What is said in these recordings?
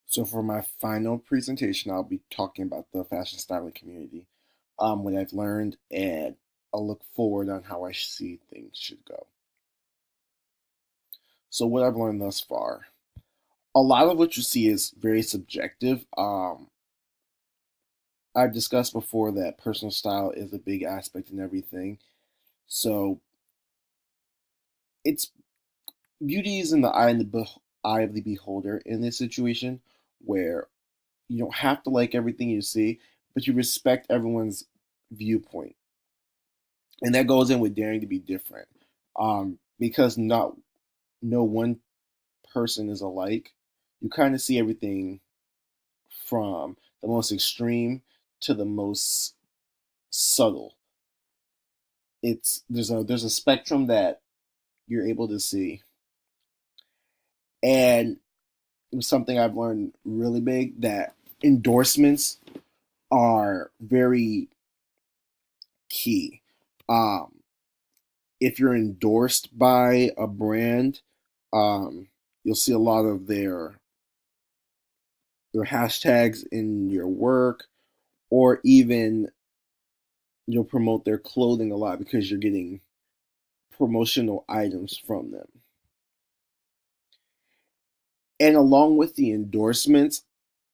So for my final presentation, I'll be talking about the fashion styling community, what I've learned, and I'll look forward on how I see things should go. So what I've learned thus far, a lot of what you see is very subjective. I've discussed before that personal style is a big aspect in everything. So it's beauty is in the eye of the beholder in this situation, where you don't have to like everything you see, but you respect everyone's viewpoint. And that goes in with daring to be different, because not no one person is alike. You kind of see everything from the most extreme to the most subtle. There's a spectrum that you're able to see, and something I've learned really big, that endorsements are very key. um if you're endorsed by a brand, you'll see a lot of their hashtags in your work, or even you'll promote their clothing a lot because you're getting promotional items from them. And along with the endorsements,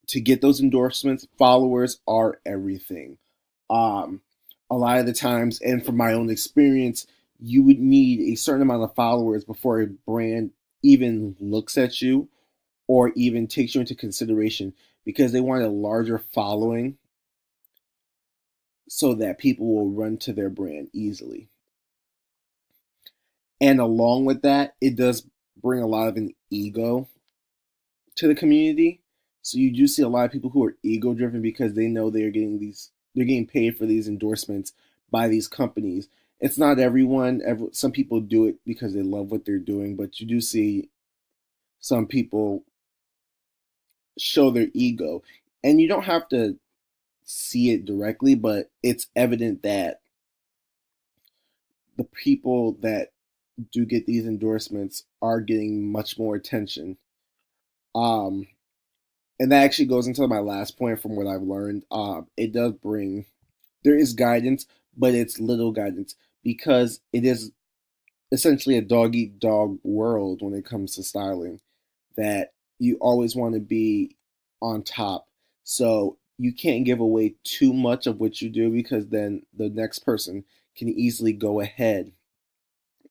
to get those endorsements, followers are everything. Um, a lot of the times, and from my own experience, you would need a certain amount of followers before a brand even looks at you or even takes you into consideration, because they want a larger following so that people will run to their brand easily. And along with that, it does bring a lot of an ego to the community. So you do see a lot of people who are ego driven because they know they're getting paid for these endorsements by these companies. It's not everyone. Some people do it because they love what they're doing, but you do see some people show their ego, and you don't have to see it directly, but it's evident that the people that do get these endorsements are getting much more attention. Um, and that actually goes into my last point from what I've learned. It does bring there is guidance, but it's little guidance because it is essentially a dog eat dog world when it comes to styling. That you always want to be on top, so you can't give away too much of what you do, because then the next person can easily go ahead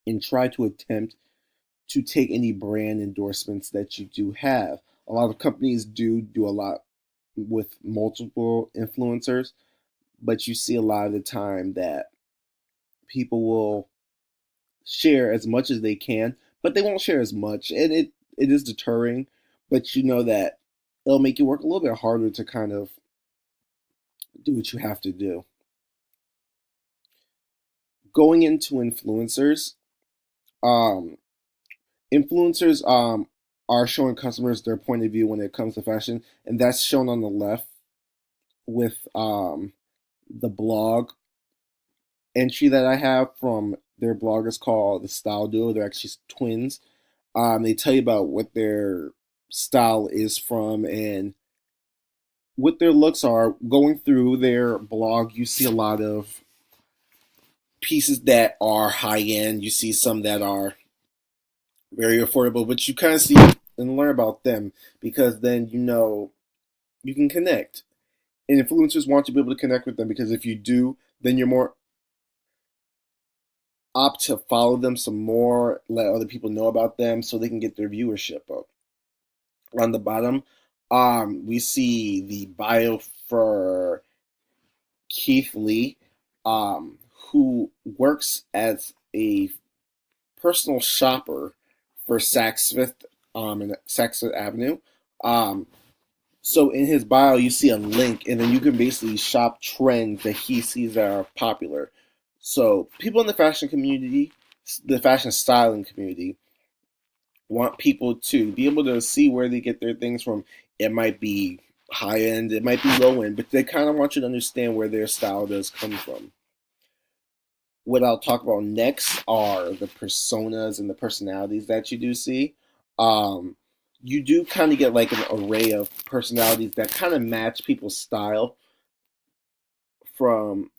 and try to attempt to take any brand endorsements that you do have. A lot of companies do a lot with multiple influencers, but you see a lot of the time that people will share as much as they can, but they won't share as much, and it is deterring. But you know that it'll make you work a little bit harder to kind of do what you have to do. Going into um, influencers are showing customers their point of view when it comes to fashion, and that's shown on the left with the blog entry that I have from their blog is called the Style Duo. They're actually twins. They tell you about what their style is from and what their looks are. Going through their blog, you see a lot of pieces that are high end. You see some that are very affordable, but you kind of see and learn about them, because then you know you can connect. And influencers want to be able to connect with them, because if you do, then you're more opt to follow them some more, let other people know about them so they can get their viewership up. On the bottom, we see the bio for Keith Lee, who works as a personal shopper for Saks Fifth, in Saks Fifth Avenue. Um, so in his bio, you see a link, and then you can basically shop trends that he sees that are popular. So people in the fashion community, the fashion styling community, want people to be able to see where they get their things from. It might be high end, it might be low end, but they kind of want you to understand where their style does come from. What I'll talk about next are the personas and the personalities that you do see. Um, you do kind of get like an array of personalities that kind of match people's style, from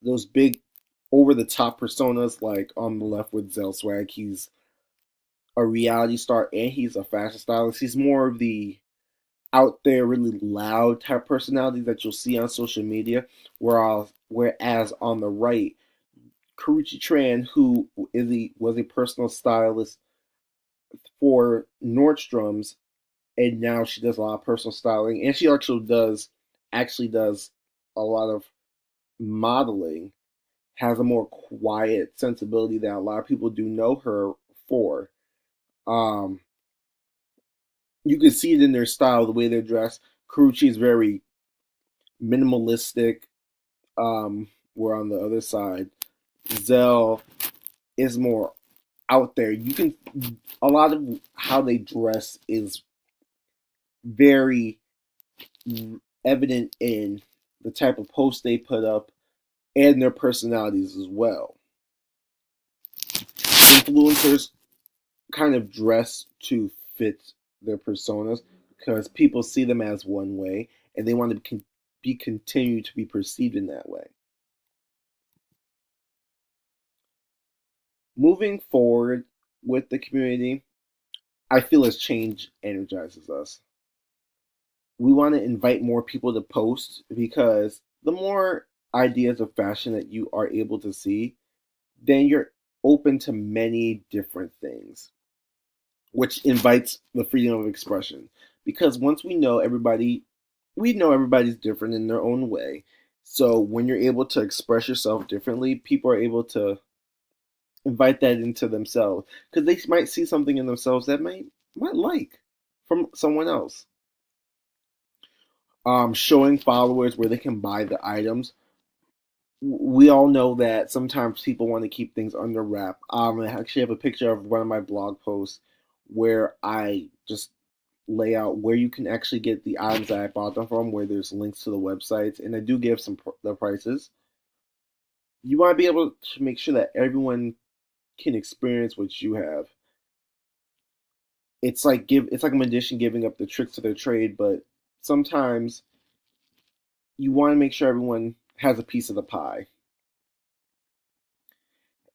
those big over the top personas like on the left with Zelswag. He's a reality star and he's a fashion stylist. He's more of the out there, really loud type personality that you'll see on social media. Whereas on the right, Karuchi Tran, who was a personal stylist for Nordstrom's, and now she does a lot of personal styling, and she actually does a lot of modeling. Has a more quiet sensibility that a lot of people do know her for. Um, you can see it in their style, the way they're dressed. Karuchi is very minimalistic. Where on the other side, Zell is more out there. You can a lot of how they dress is very evident in the type of posts they put up and their personalities as well. Influencers kind of dress to fit their personas because people see them as one way and they want to be continued to be perceived in that way. Moving forward with the community, I feel as change energizes us. We want to invite more people to post because the more ideas of fashion that you are able to see, then you're open to many different things, which invites the freedom of expression. Because once we know everybody's different in their own way. So when you're able to express yourself differently, people are able to invite that into themselves because they might see something in themselves that might like from someone else. Showing followers where they can buy the items. We all know that sometimes people want to keep things under wrap. I actually have a picture of one of my blog posts where I just lay out where you can actually get the items that I bought them from, where there's links to the websites, and I do give the prices. You want to be able to make sure that everyone can experience what you have. It's like a magician giving up the tricks of their trade, but sometimes you want to make sure everyone has a piece of the pie.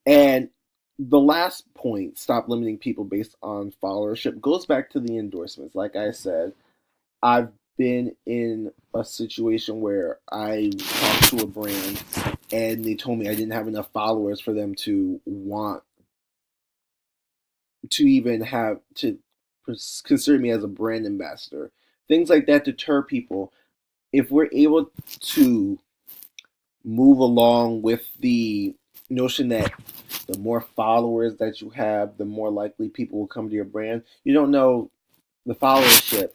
And the last point, stop limiting people based on followership, goes back to the endorsements. Like I said, I've been in a situation where I talked to a brand and they told me I didn't have enough followers for them to want to even have to consider me as a brand ambassador. Things like that deter people. If we're able to move along with the notion that the more followers that you have, the more likely people will come to your brand. You don't know the followership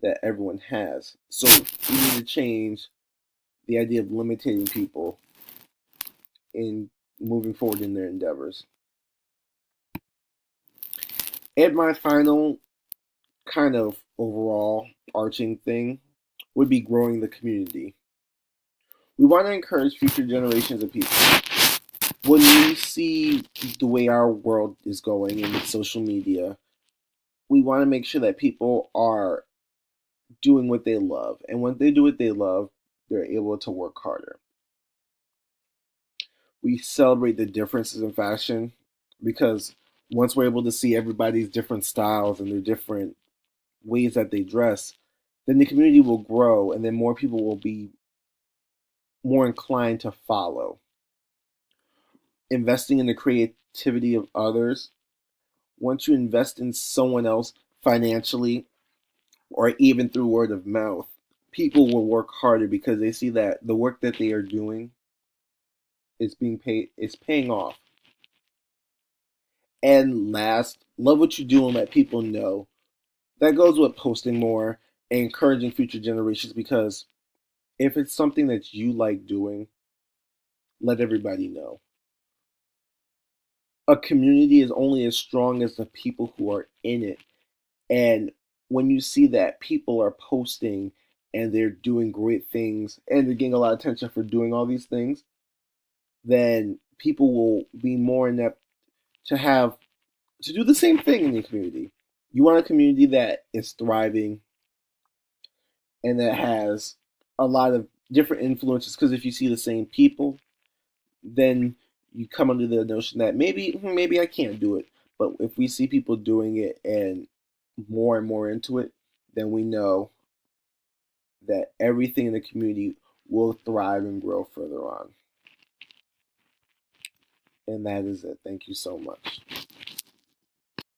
that everyone has. So we need to change the idea of limiting people in moving forward in their endeavors. And my final kind of overall arching thing would be growing the community. We want to encourage future generations of people. When we see the way our world is going and with social media, we want to make sure that people are doing what they love. And when they do what they love, they're able to work harder. We celebrate the differences in fashion because once we're able to see everybody's different styles and their different ways that they dress, then the community will grow and then more people will be more inclined to follow. Investing in the creativity of others. Once you invest in someone else financially or even through word of mouth, people will work harder because they see that the work that they are doing is paying off. And last, love what you do and let people know. That goes with posting more and encouraging future generations because if it's something that you like doing, let everybody know. A community is only as strong as the people who are in it. And when you see that people are posting and they're doing great things and they're getting a lot of attention for doing all these things, then people will be more inept to have to do the same thing in the community. You want a community that is thriving and that has a lot of different influences. Because if you see the same people, then you come under the notion that maybe I can't do it. But if we see people doing it and more into it, then we know that everything in the community will thrive and grow further on. And that is it. Thank you so much.